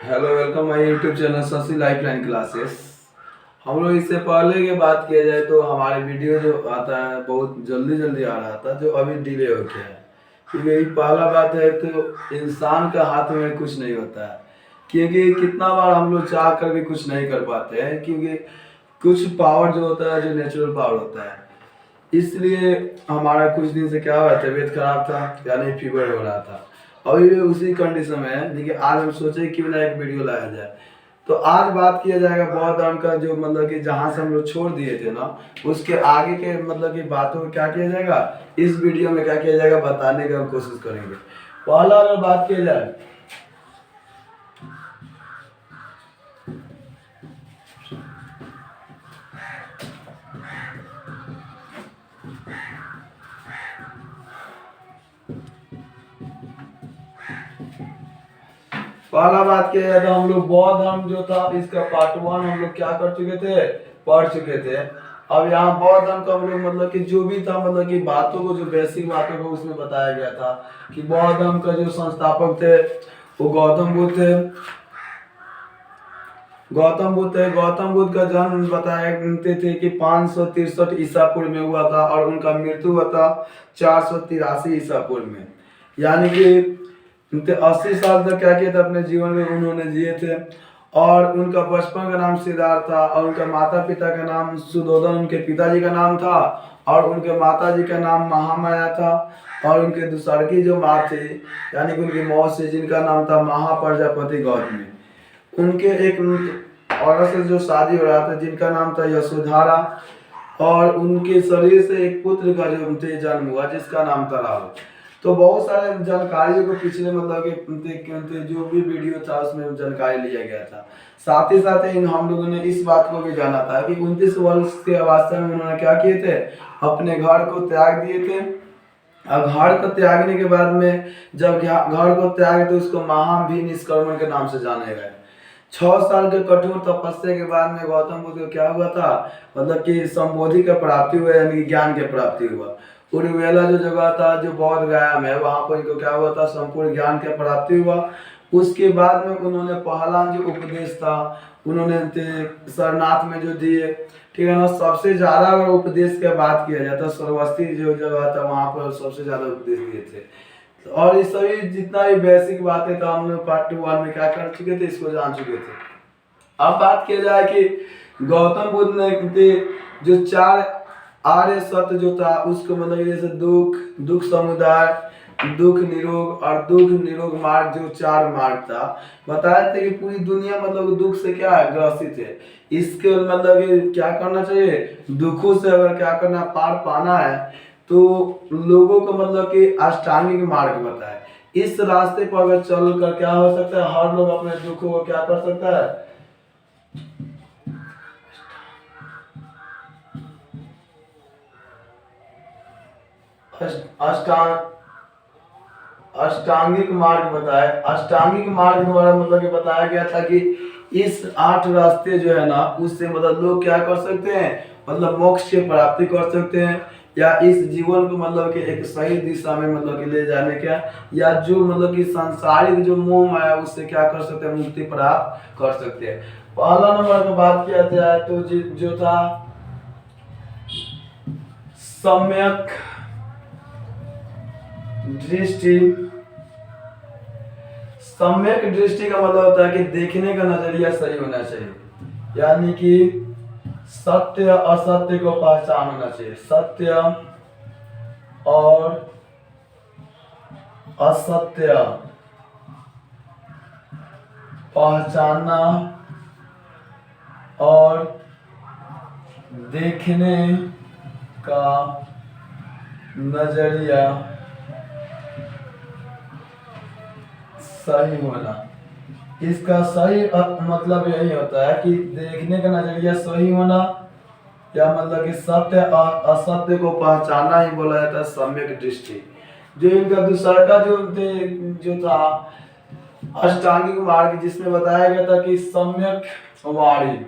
Hello welcome my YouTube channel Shashi lifeline classes. हम लोग इससे पहले की बात किया जाए तो हमारे वीडियो जो आता है बहुत जल्दी जल्दी आ रहा था, जो अभी डिले हो गया है। क्योंकि यही पहला बात है, तो इंसान का हाथ में कुछ नहीं होता है। क्योंकि कितना बार हम लोग चाह कर भी कुछ नहीं कर पाते हैं, क्योंकि कुछ पावर जो होता है जो नेचुरल पावर होता है। इसलिए हमारा कुछ दिन से क्या हुआ, तबीयत खराब था, यानी फीवर हो रहा था। अभी भी उसी कंडीशन में है, लेकिन आज हम सोचे क्यों ना एक वीडियो लाया जाए। तो आज बात किया जाएगा बौद्ध धर्म का, जो मतलब कि जहाँ से हम लोग छोड़ दिए थे ना, उसके आगे के मतलब कि बातों को क्या किया जाएगा, इस वीडियो में क्या किया जाएगा बताने का हम कोशिश करेंगे। पहला अगर बात किया जाए, पहला बात किया जाए तो हम लोग बौद्ध धर्म जो था इसका पार्ट 1 हम लोग क्या कर चुके थे, पढ़ चुके थे। अब यहाँ बौद्ध धर्म का हम लोग मतलब कि जो भी था, मतलब कि बातों को, जो बेसिक बातों को उसमें बताया गया था कि बौद्ध धर्म का जो संस्थापक थे वो गौतम बुद्ध थे। गौतम बुद्ध का जन्म बताते थे कि 563 ईसा पूर्व में हुआ था, और उनका मृत्यु हुआ था 483 ईसा पूर्व में। यानी कि उनके 80 साल तक क्या किया था अपने जीवन में उन्होंने जिए थे। और उनका बचपन का नाम सिद्धार्थ था, और उनका माता पिता का नाम सुधोधन उनके पिताजी का नाम था, और उनके माता जी का नाम महामाया था। और उनके दूसरकी जो माँ थी, यानी कि उनकी मौसी, जिनका नाम था महाप्रजापति गौतमी। उनके एक औरत से जो शादी हो रहा था जिनका नाम था यशोधारा, और उनके शरीर से एक पुत्र का जो जन्म हुआ जिसका नाम था राहुल। तो बहुत सारे जानकारियों को पिछले मतलब कि जो भी वीडियो था उसमें जानकारी लिया गया था। साथ ही साथ हम लोगों ने इस बात को भी जाना था कि 29 वर्ष के अवस्था में उन्होंने क्या किए थे, अपने घर को त्याग दिए थे। और घर को त्यागने के बाद में जब घर को त्यागे तो उसको महावीर निष्कर्मण के नाम से जाने गए। 6 साल के कठोर तपस्या के बाद में गौतम बुद्ध को क्या हुआ था, मतलब कि संबोधि का प्राप्ति हुआ, यानी कि ज्ञान की प्राप्ति हुआ। उर्वेला जो जगह था जो बौद्ध गया में, वहां पर इनको क्या हुआ था, संपूर्ण ज्ञान की प्राप्ति हुआ। उसके बाद में उन्होंने पहला जो उपदेश था उन्होंने सरनाथ में जो दिए, ठीक है ना। सबसे ज्यादा अगर उपदेश की बात किया जाए तो सरवस्ती जो जगह था वहां पर सबसे ज्यादा उपदेश दिए थे। और इस सभी जितना भी बेसिक बातें था हम लोग पार्ट 1 में क्या कर चुके थे, इसको जान चुके थे। अब बात किया जाए कि गौतम बुद्ध ने जो 4 आर्य सत्य जो था उसको मतलब जैसे दुख, दुख समुदाय, दुख निरोग और दुख निरोग मार्ग, जो 4 मार्ग था, बताया था कि पूरी दुनिया मतलब दुख से क्या है, ग्रसित है। इसके मतलब कि क्या करना चाहिए, दुखों से अगर क्या करना, पार पाना है, तो लोगों को मतलब कि अष्टांगिक मार्ग बताए। इस रास्ते पर अगर चल कर क्या हो सकता है, हर लोग अपने दुखों को क्या कर सकता है, अष्टांग अष्टांगिक मार्ग बताए। अष्टांगिक मार्ग द्वारा मतलब कि बताया गया था कि इस 8 रास्ते जो है ना, उससे मतलब लोग क्या कर सकते हैं, मतलब मोक्ष की प्राप्ति कर सकते हैं, या इस जीवन को मतलब कि एक सही दिशा में मतलब कि ले जाने का, या जो मतलब कि सांसारिक जो मोह माया उससे क्या कर सकते हैं, मुक्ति प्राप्त कर सकते हैं। पहला नंबर पर बात किया जाए तो जो था सम्यक दृष्टि। सम्यक दृष्टि का मतलब होता है कि देखने का नजरिया सही होना चाहिए, यानी कि सत्य असत्य को पहचान होना चाहिए, सत्य और असत्य पहचानना और देखने का नजरिया सही होना। इसका सही मतलब यही होता है कि देखने का नजरिया सही होना, या मतलब कि सत्य और असत्य को पहचानना ही बोला जाता है सम्यक दृष्टि। जो इनका दूसरा का जो था अष्टांगिक मार्ग, जिसमें बताया गया था कि सम्यक वाणी,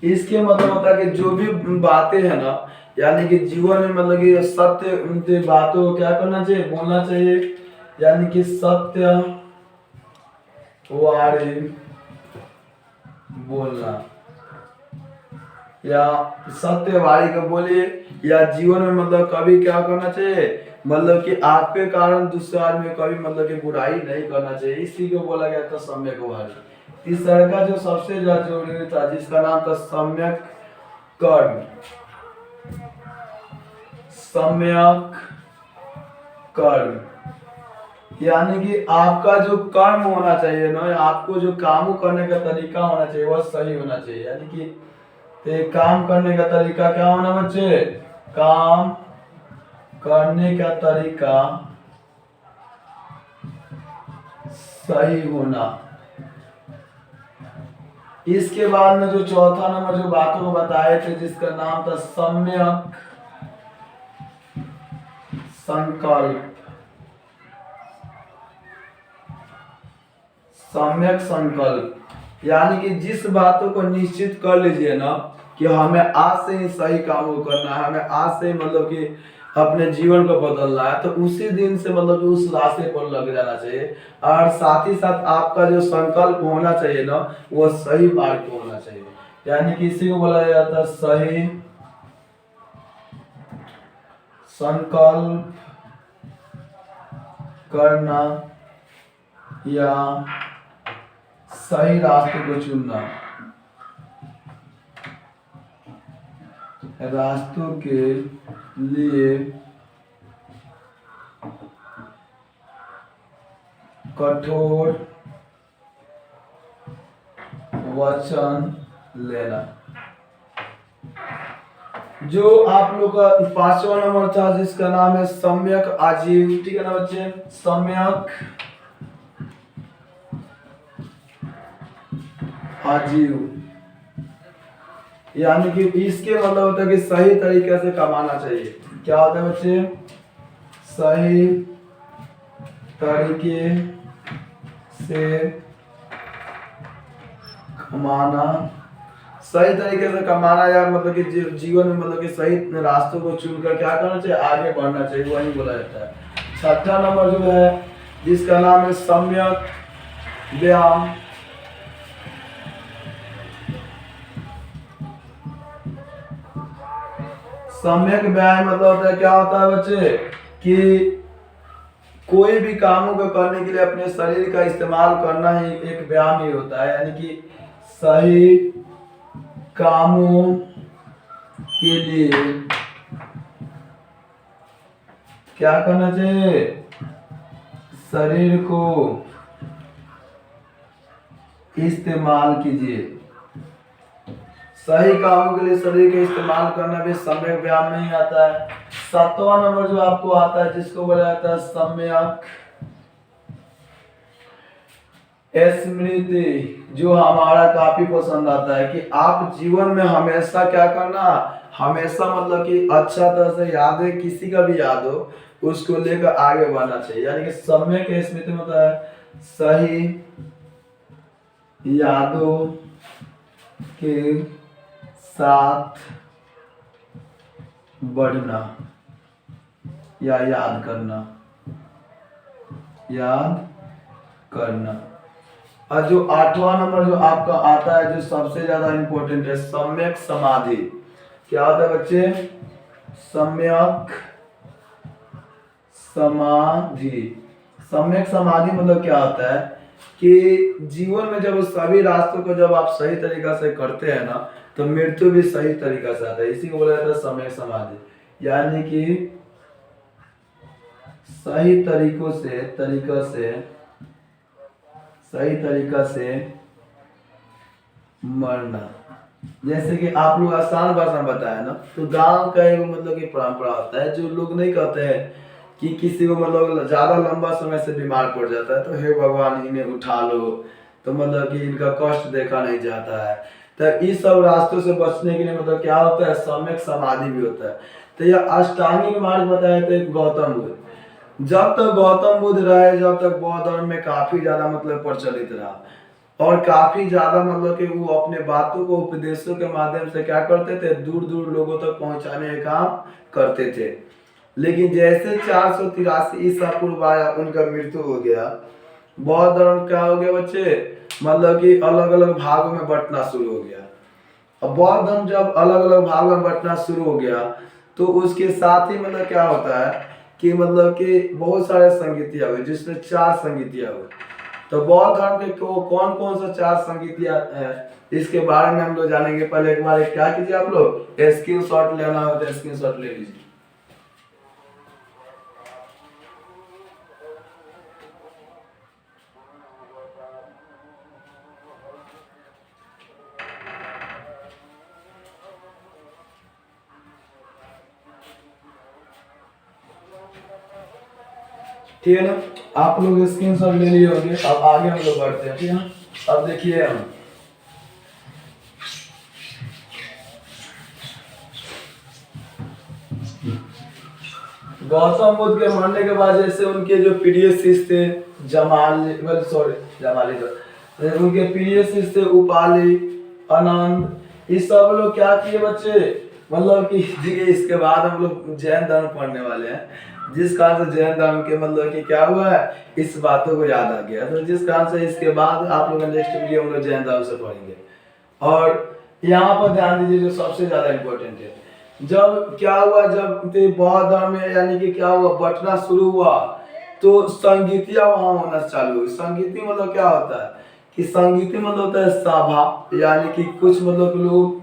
इसके मतलब होता है कि जो भी बातें हैं ना, यानी कि जीवन में मतलब कि सत्य उनके बातों को क्या करना चाहिए, बोलना चाहिए, यानी कि सत्य वारी बोलना, या सत्यवादी को बोलिए, या जीवन में मतलब कभी क्या करना चाहिए, मतलब कि आपके कारण दूसरे आदमी को कभी मतलब कि बुराई नहीं करना चाहिए, इसी को बोला गया था सम्यक वादी। तीसरा का जो सबसे ज्यादा जरूरी था जिसका नाम था सम्यक कर्म, सम्यक कर्म, यानी कि आपका जो कर्म होना चाहिए ना, आपको जो काम करने का तरीका होना चाहिए वह सही होना चाहिए, यानी कि तो काम करने का तरीका क्या होना बच्चे, काम करने का तरीका सही होना। इसके बाद में जो चौथा नंबर जो बातों को बताए थे जिसका नाम था सम्यक संकल्प, सम्यक संकल्प, यानी कि जिस बातों को निश्चित कर लीजिए ना कि हमें आज से ही सही काम को करना है, हमें आज से ही मतलब कि अपने जीवन को बदलना है, तो उसी दिन से मतलब उस रास्ते पर लग जाना चाहिए, और साथ ही साथ आपका जो संकल्प होना चाहिए ना वो सही मार्ग पे होना चाहिए, यानी कि इसी को बोला जाता है सही संकल्प करना या सही रास्ते को चुनना, रास्तों के लिए कठोर वचन लेना। जो आप लोग का पांचवा नंबर था जिसका नाम है सम्यक आजीव, ठीक है ना बच्चे, सम्यक आजीव, यानी कि इसके मतलब होता है कि सही तरीके से कमाना चाहिए। क्या होता है बच्चे, सही तरीके से कमाना, सही तरीके से कमाना, या मतलब कि जीवन में मतलब कि सही रास्तों को चुनकर क्या करना चाहिए, आगे बढ़ना चाहिए, वही बोला जाता है। छठा नंबर जो है जिसका नाम है सम्यक व्यायाम, सम्यक व्यायाम मतलब होता है, क्या होता है बच्चे कि कोई भी कामों को करने के लिए अपने शरीर का इस्तेमाल करना ही एक व्यायाम ही होता है, यानी कि सही कामों के लिए क्या करना चाहिए, शरीर को इस्तेमाल कीजिए, सही कामों के लिए शरीर का इस्तेमाल करना भी सम्यक व्यायाम में ही आता है। सातवां नंबर जो आपको आता है जिसको बोला जाता है सम्यक स्मृति, जो हमारा काफी पसंद आता है कि आप जीवन में हमेशा क्या करना, हमेशा मतलब कि अच्छा तरह से यादें, किसी का भी याद हो उसको लेकर आगे बढ़ना चाहिए, यानी कि सम्यक स्मृति में होता है सही यादों के साथ बढ़ना या याद करना, याद करना। और जो आठवां नंबर जो आपका आता है जो सबसे ज्यादा इंपॉर्टेंट है, सम्यक समाधि। क्या होता है बच्चे, सम्यक समाधि, सम्यक समाधि मतलब क्या होता है कि जीवन में जब सभी रास्तों को जब आप सही तरीका से करते हैं ना तो मृत्यु भी सही तरीका से आता है, इसी को बोला जाता है सम्यक समाधि, यानी कि सही सही तरीका से मरना। जैसे कि आप लोग आसान भाषा में बताया ना, तो गांव का एक मतलब कि परंपरा होता है जो लोग नहीं कहते हैं कि किसी को मतलब ज्यादा लंबा समय से बीमार पड़ जाता है तो हे भगवान इन्हें उठा लो, तो मतलब कि इनका कष्ट देखा नहीं जाता है, तो इस सब रास्तों से बचने के लिए मतलब क्या होता है, सम्यक समाधि भी होता है। तो यह अष्टांगिक मार्ग बताया थे गौतम बुद्ध, जब तक गौतम बुद्ध रहे, जब तक बौद्ध धर्म में काफी ज्यादा मतलब प्रचलित रहा, और काफी ज्यादा मतलब कि वो अपने बातों को उपदेशों के माध्यम से क्या करते थे, दूर दूर लोगों तक पहुंचाने का काम करते थे। लेकिन जैसे 483 ईसा पूर्व आया, उनका मृत्यु हो गया। बौद्ध धर्म क्या हो गया बच्चे, मतलब कि अलग अलग भागों में बंटना शुरू हो गया। अब बौद्ध धर्म जब अलग अलग भागों में बंटना शुरू हो गया, तो उसके साथ ही मतलब क्या होता है कि मतलब कि बहुत सारे संगीतियाँ हुए, जिसमें 4 संगीतियाँ हुए। तो बौद्ध धर्म के कौन कौन सा 4 संगीतियाँ है, इसके बारे में हम लोग जानेंगे। पहले एक बार क्या कीजिए, आप लोग स्क्रीन शॉट लेना हो तो स्क्रीन शॉट ले लीजिए। ठीक है ना, आप लोग स्क्रीन शॉट ले लिए होंगे। अब आगे हम लोग बढ़ते हैं, ठीक है ना। अब देखिए हम गौतम बुद्ध के मरने के बाद जैसे उनके जो प्रिय शिष्य थे, जमाली तो उनके प्रिय शिष्य थे उपाली, आनंद, ये सब लोग क्या किए बच्चे, मतलब कि देखिए इसके बाद हम लोग जैन धर्म पढ़ने वाले हैं। जिस कारण से जैन धर्म के मतलब कि क्या हुआ है, इस बातों को याद आ गया, तो जिस कारण से इसके बाद आप लोग नेक्स्ट वीडियो हम लोग जैन धर्म से पढ़ेंगे। और यहाँ पर ध्यान दीजिए जो सबसे ज्यादा इम्पोर्टेंट है, जब क्या हुआ, जब बौद्ध धर्म में यानी कि क्या हुआ, बंटना शुरू हुआ, तो संगीतियाँ वहां होना चालू हुई। संगीति मतलब क्या होता है कि संगीति मतलब होता है सभा, यानी कि कुछ मतलब लोग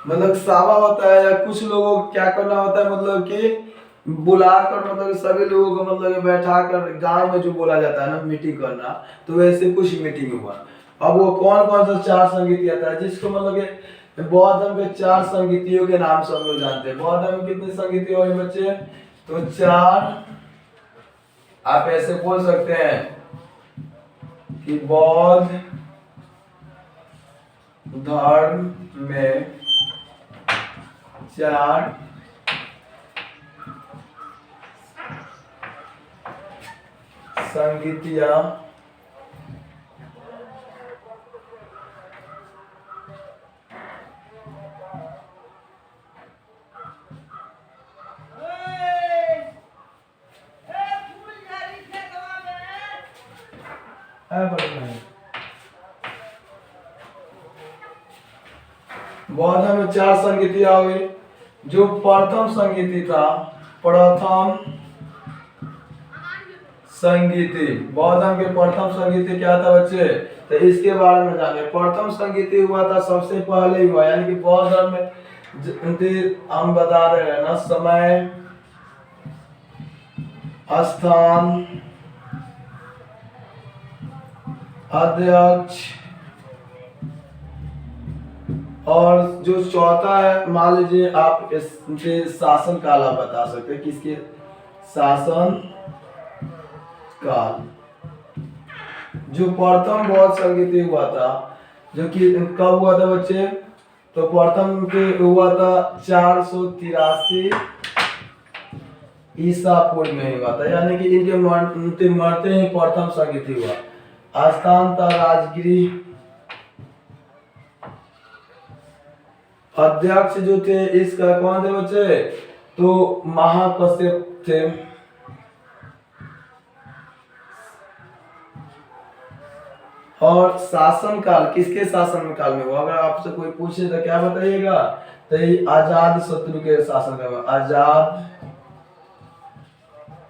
मतलब सभा होता है, या कुछ लोगों को क्या करना होता है, मतलब कि बुलाकर मतलब सभी लोगों को मतलब कि बैठा कर गांव में जो बोला जाता है ना मीटिंग करना, तो वैसे कुछ मीटिंग हुआ। अब वो कौन कौन सा 4 संगीति आता है, जिसको मतलब कि बौद्ध धर्म के 4 संगीतियों के नाम सब लोग जानते हैं। बौद्ध धर्म में कितने संगीति हुए बच्चे, तो 4। आप ऐसे बोल सकते हैं कि बौद्ध धर्म में 4 संगीतियां बौद्ध धर्म में 4 संगीतियां हुई। जो प्रथम संगीति था, प्रथम संगीति, बौद्ध धर्म के प्रथम संगीति क्या था बच्चे, तो इसके बारे में जाने। प्रथम संगीति हुआ था सबसे पहले ही हुआ, यानी कि बौद्ध धर्म में हम बता रहे हैं ना, समय, स्थान, अध्यक्ष, और जो चौथा है, मान लीजिए आप इसके शासन काल आप बता सकते हैं, किसके शासन काल। जो प्रथम बौद्ध संगीति हुआ था, जो कि कब हुआ था बच्चे, तो प्रथम के हुआ था 483 ईसा पूर्व में हुआ था, यानी कि इनके मरते ही प्रथम संगीति हुआ। स्थान था राजगिरी। अध्यक्ष जो थे इसका कौन थे बच्चे, तो महाकश्यप थे। और शासन काल किसके शासन काल में हुआ, अगर आपसे कोई पूछे तो क्या बताइएगा, तो ये आजाद शत्रु के शासन काल में,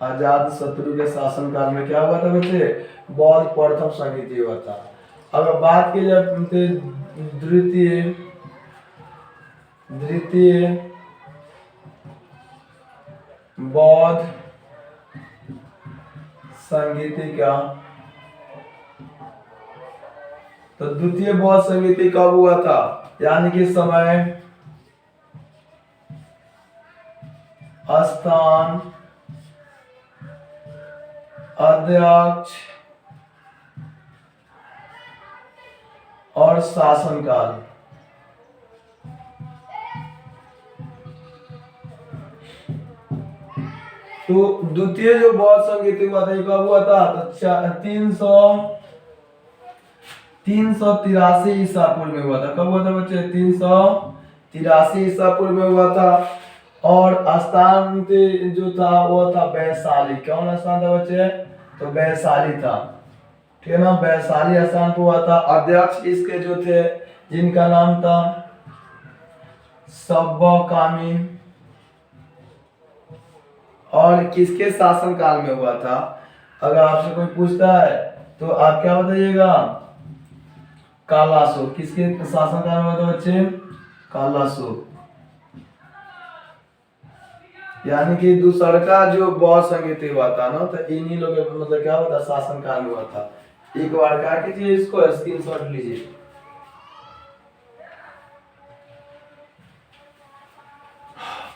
आजाद शत्रु के शासन काल में क्या हुआ था बच्चे, बौद्ध प्रथम संगीति हुआ था। अगर बात की जाए द्वितीय बौद्ध संगीति का, तो द्वितीय बौद्ध संगीति कब हुआ था, यानी कि समय, स्थान, अध्यक्ष और शासनकाल। तो द्वितीय जो बौद्ध संगीत हुआ था ये कब हुआ था? तो 383 ईसा पूर्व में हुआ था। कब हुआ था बच्चे? 383 ईसा पूर्व में हुआ था। और स्थान जो था वो था वैशाली। कौन स्थान था बच्चे? तो वैशाली था, ठीक है ना। वैशाली स्थान पर हुआ था। अध्यक्ष इसके जो थे जिनका नाम था सब्बकामी। और किसके शासन काल में हुआ था? अगर आपसे कोई पूछता है तो आप क्या बताइएगा? कालासो। किसके शासन काल में हुआ था बच्चे? कालासो। यानी कि दूसरा जो बौद्ध संगीत हुआ था ना, तो इन्हीं लोग मतलब क्या होता शासन काल में हुआ था। एक बार क्या कीजिए, इसको स्क्रीनशॉट लीजिए।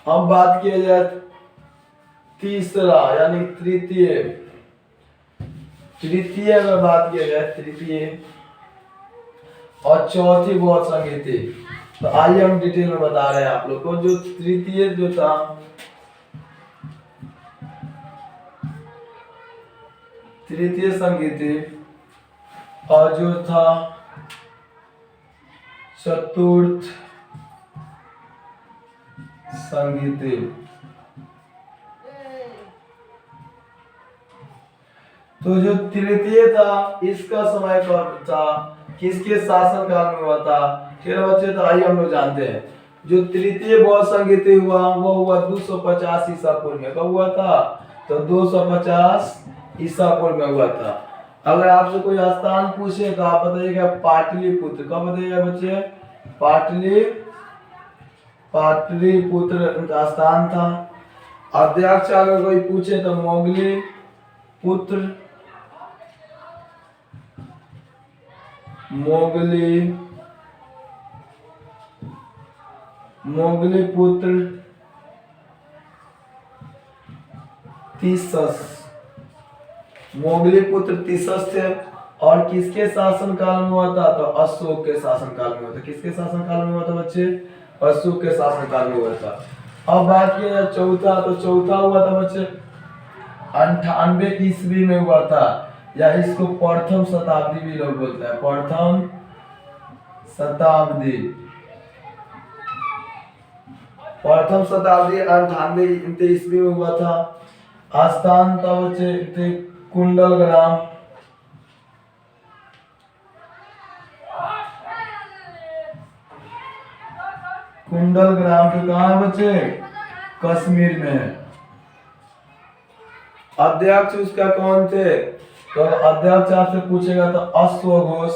अब बात किया जाए तीसरा यानी तृतीय अगर बात किया जाए तृतीय और चौथी बौद्ध संगीति, तो आइए हम डिटेल में बता रहे हैं आप लोग को। जो तृतीय जो था तृतीय संगीति और जो था चतुर्थ संगीति, तो जो तृतीय था इसका समय कब था? किसके शासन काल में हुआ था? ठीक है बच्चे, तो आइए हम लोग जानते हैं। जो तृतीय बौद्ध संगीति हुआ वो हुआ 250 ईसा पूर्व में। कब हुआ था? तो 250 ईसा पूर्व में हुआ था। अगर आपसे कोई स्थान पूछे तो आप बताइएगा पाटलिपुत्र। कब बताइएगा बच्चे? पाटलिपुत्र स्थान था। अध्यक्ष अगर कोई पूछे तो मोगली पुत्र तीसस थे। और किसके शासन काल में हुआ था? तो अशोक के शासन काल में हुआ था। किसके शासन काल में हुआ था बच्चे? अशोक के शासन काल में हुआ था। अब बात किया जाए चौथा, तो चौथा हुआ था बच्चे 98 ईस्वी में हुआ था, या इसको प्रथम शताब्दी भी लोग बोलते हैं। प्रथम शताब्दी 98 ईस्वी में हुआ था। स्थान था बच्चे कुंडलग्राम। तो कहाँ है बच्चे? कश्मीर में है। अध्यक्ष उसका कौन थे? तो अध्यक्ष आपसे पूछेगा तो अश्वघोष।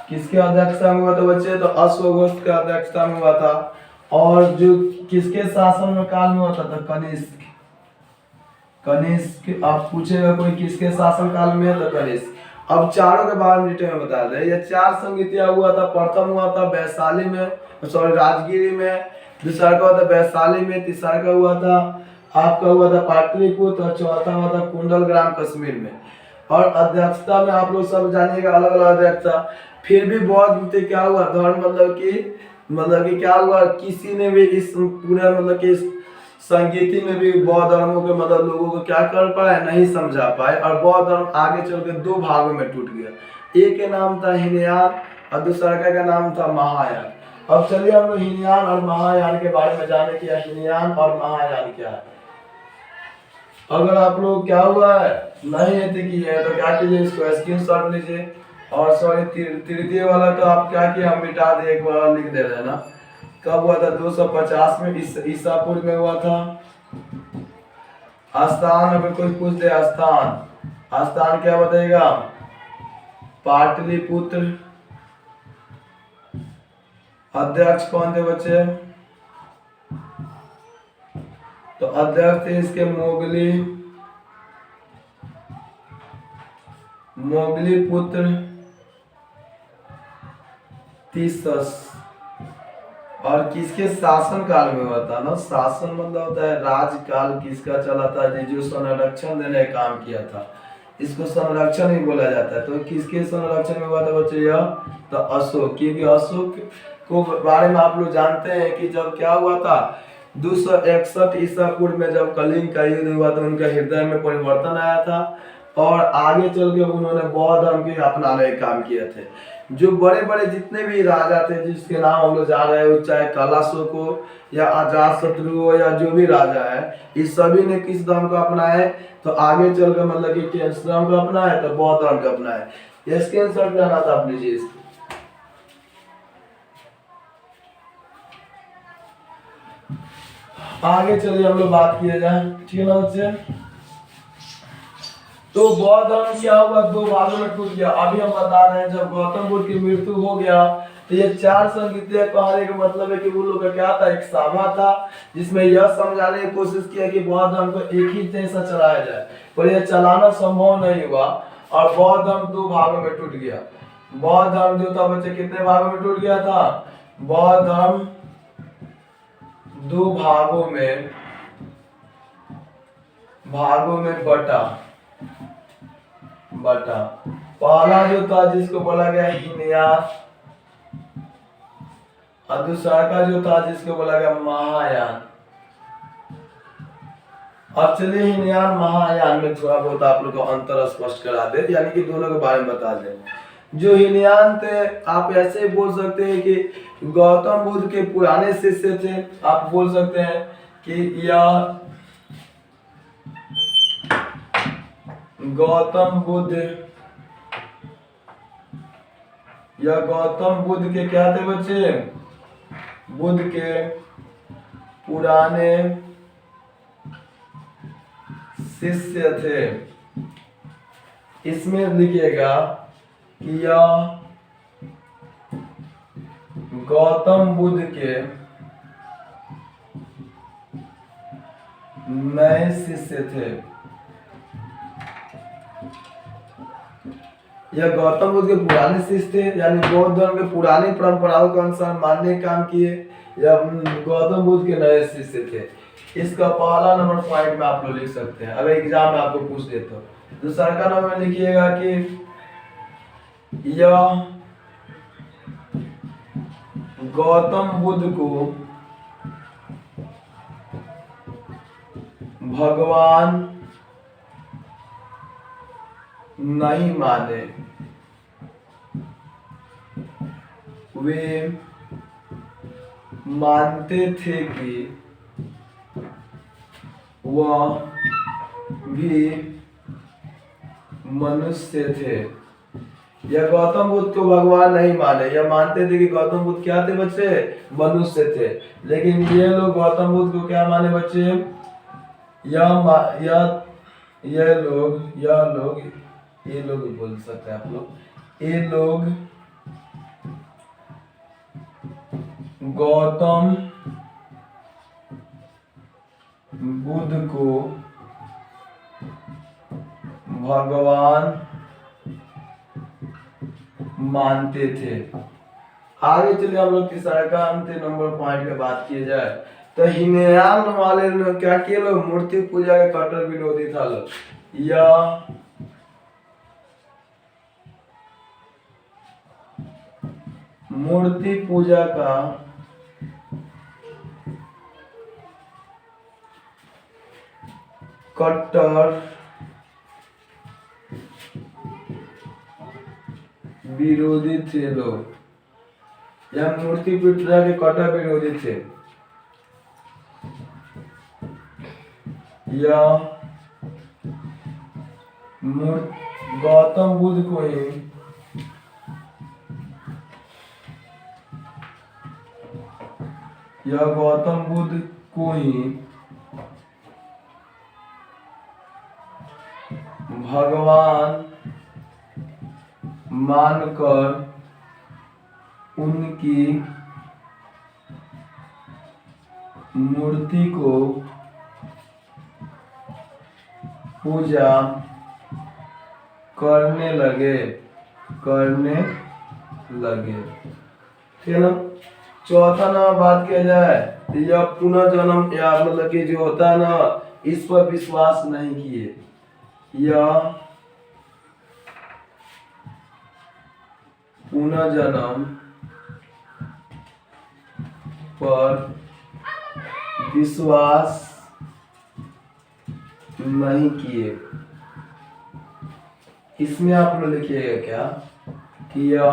किसके अध्यक्षता में हुआ था बच्चे? तो अश्वघोष के अध्यक्षता में हुआ था। और जो किसके शासन में काल में हुआ था? तो कनिष्क। आप पूछेगा कोई किसके शासन काल में है? तो कनिष्क। अब चारों के बारे में डिटेल में बता दें। ये 4 संगीतियां हुआ था। प्रथम हुआ था वैशाली में, राजगिरी में। दूसरा का हुआ था वैशाली में। तीसरा का हुआ था आपका हुआ था पाटलिपुत्र। और चौथा हुआ था कुंडलग्राम कश्मीर में। और अध्यक्षता में आप लोग सब जानिएगा अलग अलग अध्यक्षता। फिर भी बौद्ध क्या हुआ धर्म मतलब कि क्या हुआ, किसी ने भी इस पूरे मतलब कि संगीति में भी बौद्ध धर्मों के मतलब लोगों को क्या कर पाए, नहीं समझा पाए। और बौद्ध धर्म आगे चल के 2 भागों में टूट गया। एक के नाम था हीनयान और दूसरा का नाम था महायान। अब चलिए हम लोग हीनयान और महायान के बारे में जाने कि हीनयान और महायान क्या है। अगर आप लोग क्या हुआ है नहीं है तो क्या कीजिए, इसको स्क्रीनशॉट लीजिए। और सॉरी तृतीय वाला तो आप क्या किए, हम मिटा दे, एक बार लिख दे रहे हैं ना। कब हुआ था? 250 में ईसा पूर्व में हुआ था। स्थान अगर कोई पूछ दे, स्थान क्या बताएगा? पाटलिपुत्र। अध्यक्ष कौन थे बच्चे? तो अध्यक्ष थे इसके मोगली पुत्र तीसस। और किसके शासन काल में हुआ था ना? शासन मतलब होता है राजकाल किसका चला था, जो संरक्षण देने का काम किया था, इसको संरक्षण ही बोला जाता है। तो किसके संरक्षण में हुआ था बच्चे? यह तो अशोक। क्योंकि अशोक को बारे में आप लोग जानते हैं कि जब क्या हुआ था 261 ईसा पूर्व में जब कलिंग का युद्ध हुआ तो उनके हृदय में परिवर्तन आया था और आगे चल के उन्होंने बौद्ध धर्म के अपनाने का काम किए थे। जो बड़े बड़े जितने भी राजा थे जिसके नाम हम लोग जा रहे हैं, चाहे कलाशोको या अजात शत्रु हो या जो भी राजा है, इस सभी ने किस धर्म को अपनाया? तो आगे चल कर मतलब कि किस धर्म को अपनाया? तो बौद्ध धर्म को अपनाया। ये स्क्रीनशॉट लेना था अपने जी। आगे चलिए हम लोग बात किया जाए, ठीक है ना बच्चे। तो बौद्ध धर्म क्या हुआ? दो भागों में टूट गया। अभी हम बता रहे हैं जब गौतम बुद्ध की मृत्यु हो गया तो ये चार संगीतियां कहने का मतलब है कि वो लोग का क्या था, एक सभा था जिसमें यह समझाने की कोशिश किया कि बौद्ध धर्म को एक ही जैसा चलाया जाए, पर यह चलाना संभव नहीं हुआ और बौद्ध धर्म दो भागों में टूट गया। बौद्ध धर्म जो था बच्चे कितने भागों में टूट गया था? बौद्ध धर्म दो भागों में बटा। पहला जो था जिसको बोला गया हीनयान और दूसरा का जो था जिसको बोला गया महायान। अब चलिए हीनयान महायान में थोड़ा बहुत आप लोग को अंतर स्पष्ट करा दे, यानी कि दोनों के बारे में बता दे। जो हीनयान थे आप ऐसे बोल सकते हैं कि गौतम बुद्ध के पुराने शिष्य थे। आप बोल सकते हैं कि यह गौतम बुद्ध के क्या थे बच्चे? बुद्ध के पुराने शिष्य थे। इसमें लिखिएगा कि यह गौतम बुद्ध के नए शिष्य थे। यह गौतम बुद्ध के पुराने शिष्य थे, यानी बौद्ध धर्म के पुरानी परंपराओं के अनुसार मानने का काम किए। यह गौतम बुद्ध के नए शिष्य थे। इसका पहला नंबर पॉइंट में आप लोग लिख सकते हैं, अगर एग्जाम में आपको पूछ दे तो। दूसरा का नंबर लिखिएगा कि यह गौतम बुद्ध को भगवान नहीं माने। वे मानते थे कि वह भी मनुष्य थे। यह गौतम बुद्ध को भगवान नहीं माने, यह मानते थे कि गौतम बुद्ध क्या थे बच्चे? मनुष्य थे। लेकिन ये लोग गौतम बुद्ध को क्या माने बच्चे? ये लोग बोल सकते हैं आप लोग, ये लोग गौतम बुद्ध को भगवान मानते थे। आगे चलिए हम लोग तीसरा का अंतिम नंबर पॉइंट पे बात किया जाए तो हीनयान वाले लोग क्या किए? लोग मूर्ति पूजा के कट्टर विरोधी था लोग। या मूर्ति पूजा का कट्टर विरोधी थे लोग। यह मूर्ति पूजा के कट्टर विरोधी थे। यह गौतम बुद्ध को ही भगवान मानकर उनकी मूर्ति को पूजा करने लगे। ठीक है ना। चौथा नंबर बात किया जाए तो यह पुनर्जन्म या मतलब कि जो होता है ना, इस पर विश्वास नहीं किए। यह पुनर्जन्म पर विश्वास नहीं किए। इसमें आप लोग लिखिएगा क्या कि यह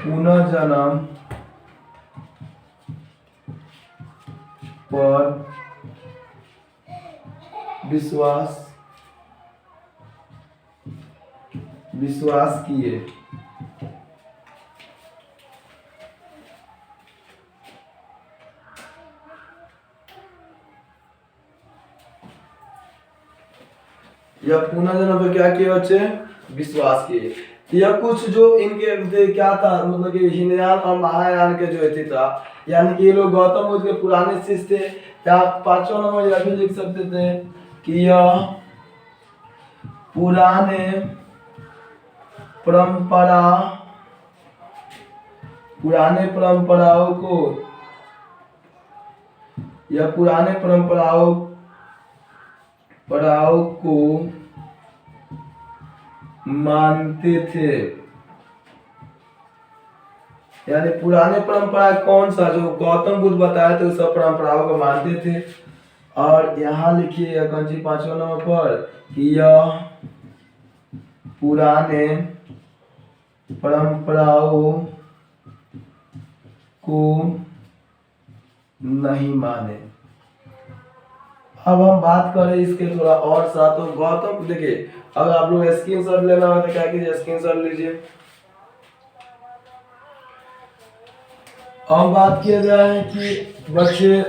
पुनर्जन्म पर विश्वास किए। यह पुनर्जन्म पर क्या किए बच्चे? विश्वास किए। यह कुछ जो इनके क्या था मतलब कि हीनयान और महायान के जो थे था, यानी कि ये लोग गौतम बुद्ध के पुराने शिष्य थे। या 5वां नंबर यह भी लिख सकते थे कि यह पुराने परंपराओं को मानते थे। यानी पुराने परंपरा कौन सा जो गौतम बुद्ध बताए थे उस सब परंपराओं को मानते थे। और यहाँ लिखिए कौन सी 5वां नंबर पर कि यह पुराने परंपराओं को नहीं माने। अब हम बात करें इसके थोड़ा और सा, तो गौतम देखिए अगर आप लोग स्क्रीनशॉट लेना हो तो क्या कीजिए, स्क्रीनशॉट लीजिए। अब बात किया जाए कि बच्चे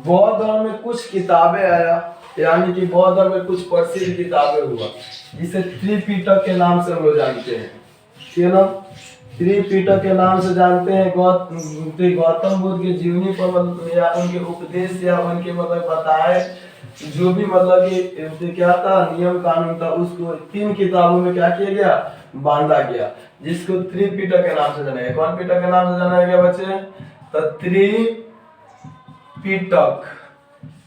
बौद्ध धर्म में कुछ किताबें आया, यानी कि बौद्ध धर्म में कुछ प्रसिद्ध किताबें हुआ जिसे त्रिपिटक के नाम से हम लोग जानते हैं। ठीक है ना, त्रिपिटक के नाम से जानते हैं। गौतम बुद्ध की जीवनी पर या उनके उपदेश या उनके मतलब बताए जो भी मतलब कि क्या था नियम कानून था, उसको 3 किताबों में क्या किया गया, बांधा गया, जिसको त्रिपिटक के नाम से जाना गया। कौन पिटक के नाम से जाना गया बच्चे? तो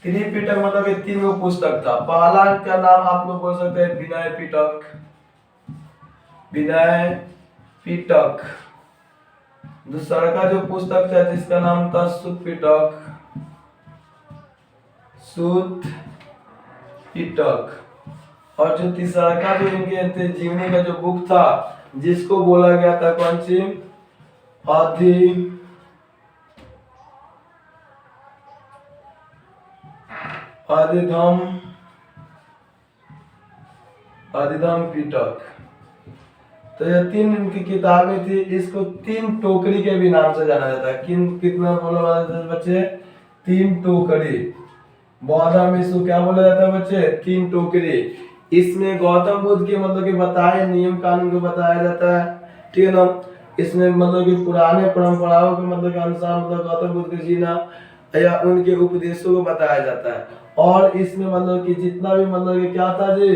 त्रिपिटक मतलब कि 3 गो पुस्तक था। पहला का नाम आप लोग बोल सकते हैं विनय पिटक। दूसरा का जो पुस्तक था जिसका नाम था सुत्त पिटक। और जो तीसरा का जो इनके जीवनी का जो बुक था जिसको बोला गया था कौन सी, आदिधम पिटक। तो ये 3 इनकी किताबें थी। इसको 3 टोकरी के भी नाम से जाना जाता है। कितना बोला बच्चे? 3 टोकरी। बौद्ध में इसको क्या बोला जाता है बच्चे? 3 टोकरी। इसमें गौतम बुद्ध के मतलब कि बताए नियम कानून को बताया जाता है। ठीक है ना, इसमें मतलब कि पुराने परंपराओं के मतलब के अनुसार मतलब गौतम बुद्ध के जीना या उनके उपदेशों को बताया जाता है। और इसमें मतलब कि जितना भी मतलब कि क्या था जी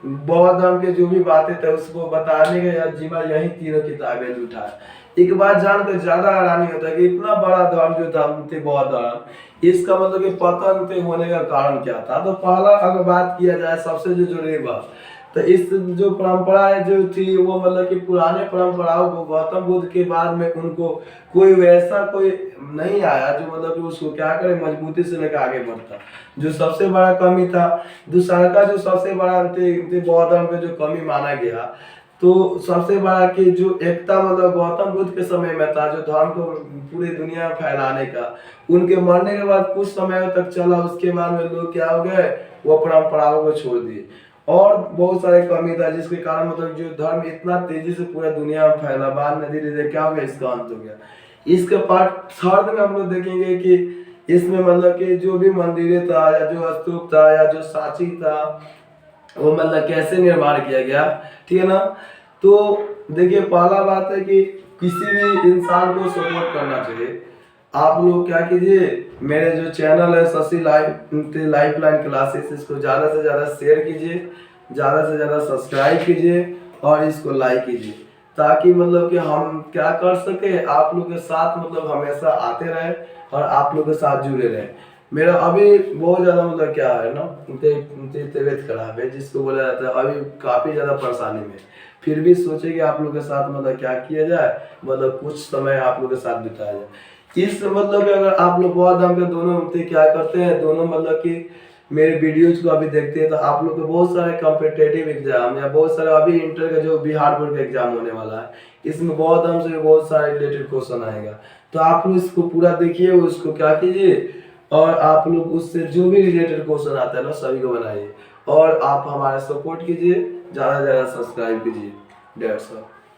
बौद्ध धर्म के जो भी बातें थे उसको बताने का जिम्मा यही 3 किताबें जो उठा। एक बात जानकर ज्यादा हैरानी होता है कि इतना बड़ा धर्म जो था बौद्ध धर्म, इसका मतलब कि पतन होने का कारण क्या था। तो पहला अगर बात किया जाए सबसे जो जरूरी बात, तो इस जो परंपरा जो थी वो मतलब कि पुराने परंपराओं को गौतम बुद्ध के बाद में उनको कोई वैसा कोई नहीं आया जो मतलब कि उसको क्या करे मजबूती से लेकर आगे बढ़ता, जो सबसे बड़ा कमी था। दूसरा का जो सबसे बड़ा बौद्ध धर्म में जो कमी माना गया, तो सबसे बड़ा कि जो एकता मतलब गौतम बुद्ध के समय में था जो धर्म को पूरी दुनिया में फैलाने का, उनके मरने के बाद कुछ समय तक चला, उसके बाद में लोग क्या हो गए वो परंपराओं को छोड़ दिए। और बहुत सारे कमी था जिसके कारण मतलब जो धर्म इतना तेजी से पूरा दुनिया में फैला, बाद में धीरे धीरे क्या हो गया इसका अंत हो गया। इसके पार्ट 3 में हम लोग देखेंगे कि इसमें मतलब कि जो भी मंदिरें था या जो स्तूप था या जो सांची था वो मतलब कैसे निर्माण किया गया। ठीक है ना, तो देखिए पहला बात है कि किसी भी इंसान को सपोर्ट करना चाहिए। आप लोग क्या कीजिए, मेरे जो चैनल है शशि लाइफलाइन क्लासेस, इसको ज़्यादा से ज़्यादा शेयर कीजिए, ज़्यादा से ज़्यादा सब्सक्राइब कीजिए और इसको लाइक कीजिए, ताकि मतलब कि हम क्या कर सके आप लोग के साथ मतलब हमेशा आते रहे और आप लोग के साथ जुड़े रहे। मेरा अभी बहुत ज़्यादा मतलब क्या है ना, तबीयत खराब है जिसको बोला जाता है, अभी काफ़ी ज़्यादा परेशानी में। फिर भी सोचे कि आप लोग के साथ मतलब क्या किया जाए, मतलब कुछ समय आप लोग के साथ बिताया जाए। इस मतलब कि अगर आप लोग बहुत हम के दोनों क्या करते हैं, दोनों मतलब कि मेरे वीडियोज को अभी देखते हैं तो आप लोग को बहुत सारे कॉम्पिटेटिव एग्जाम या बहुत सारे अभी इंटर का जो बिहार बोर्ड का एग्जाम होने वाला है, इसमें बहुत हमसे बहुत सारे रिलेटेड क्वेश्चन आएगा। तो आप लोग इसको पूरा देखिए, उसको क्या कीजिए, और आप लोग उससे जो भी रिलेटेड क्वेश्चन आता है ना सभी को बनाइए, और आप हमारा सपोर्ट कीजिए, ज़्यादा से ज़्यादा सब्सक्राइब कीजिए। That's all.